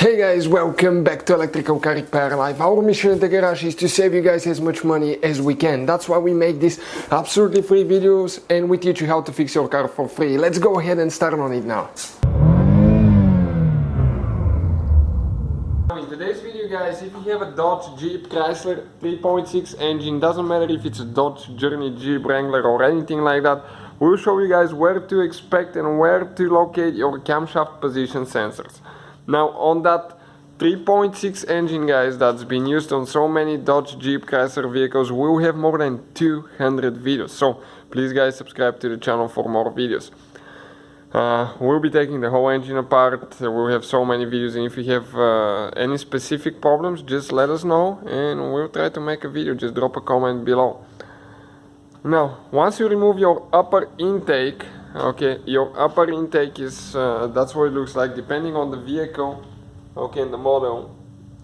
Hey guys, welcome back to Electrical Car Repair Live. Our mission at the garage is to save you guys as much money as we can. That's why we make these absolutely free videos and we teach you how to fix your car for free. Let's go ahead and start on it now. In today's video guys, if you have a Dodge, Jeep, Chrysler 3.6 engine, doesn't matter if it's a Dodge, Journey, Jeep, Wrangler or anything like that, we'll show you guys where to expect and where to locate your camshaft position sensors. Now on that 3.6 engine guys that's been used on so many Dodge, Jeep, Chrysler vehicles, we'll have more than 200 videos. So please guys subscribe to the channel for more videos. We'll be taking the whole engine apart. We'll have so many videos, and if you have any specific problems, just let us know and we'll try to make a video. Just drop a comment below. Now once you remove your upper intake, okay, your upper intake is that's what it looks like depending on the vehicle, okay, and the model.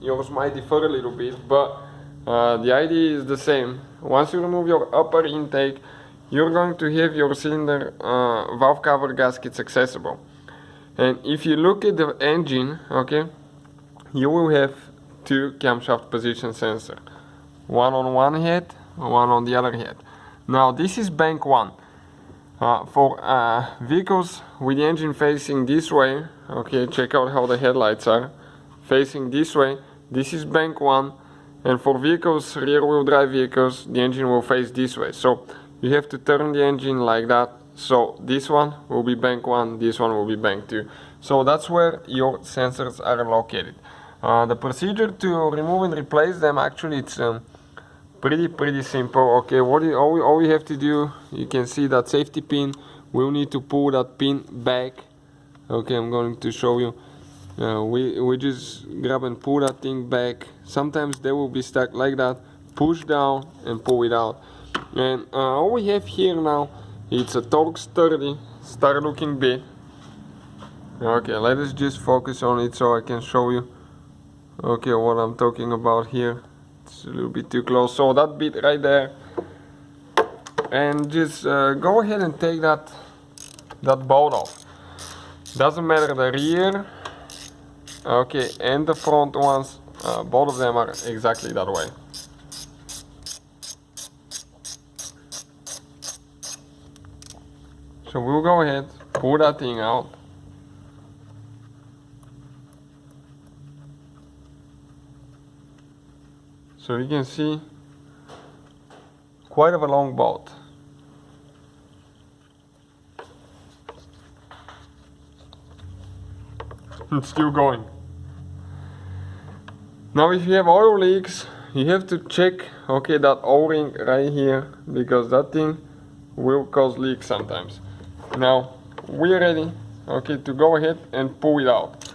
Yours might differ a little bit, but the idea is the same. Once you remove your upper intake, you're going to have your cylinder valve cover gaskets accessible. And if you look at the engine, okay, you will have two camshaft position sensor, one on one head, one on the other head. Now this is bank one. For vehicles with the engine facing this way, okay, check out how the headlights are facing this way. This is bank one, and for vehicles, rear wheel drive vehicles, the engine will face this way. So you have to turn the engine like that. So this one will be bank one, this one will be bank two. So that's where your sensors are located. The procedure to remove and replace them, actually it's pretty simple. Okay, all you have to do, you can see that safety pin, we'll need to pull that pin back. Okay, I'm going to show you. We just grab and pull that thing back. Sometimes they will be stuck like that. Push down and pull it out. And all we have here now, it's a torque sturdy star looking bit. Okay, let us just focus on it so I can show you, okay, what I'm talking about here. It's a little bit too close. So that bit right there, and just go ahead and take that bolt off. Doesn't matter the rear, okay, and the front ones, both of them are exactly that way. So we'll go ahead, pull that thing out. So you can see quite of a long bolt. It's still going. Now if you have oil leaks, you have to check, okay, that O-ring right here, because that thing will cause leaks sometimes. Now we're ready, okay, to go ahead and pull it out.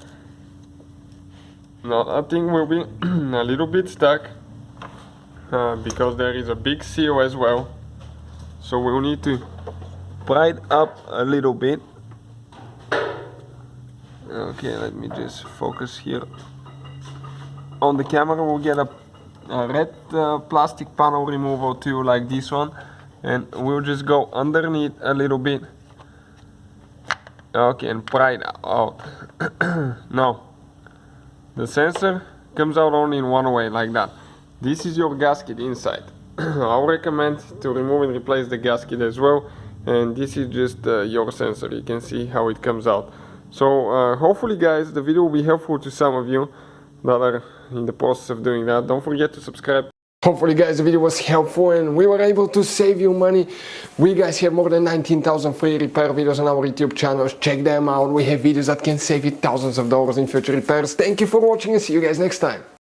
Now that thing will be a little bit stuck because there is a big seal as well, so we'll need to pry it up a little bit. Okay, let me just focus here on the camera. We'll get a red plastic panel removal tool like this one, and we'll just go underneath a little bit, okay, and pry it out. Now the sensor comes out only in one way, like that. This is your gasket inside. I'll recommend to remove and replace the gasket as well, and this is just your sensor. You can see how it comes out. So hopefully guys the video will be helpful to some of you that are in the process of doing that. Don't forget to subscribe. Hopefully guys the video was helpful and we were able to save you money. We guys have more than 19,000 free repair videos on our YouTube channels. Check them out. We have videos that can save you thousands of dollars in future repairs. Thank you for watching and see you guys next time.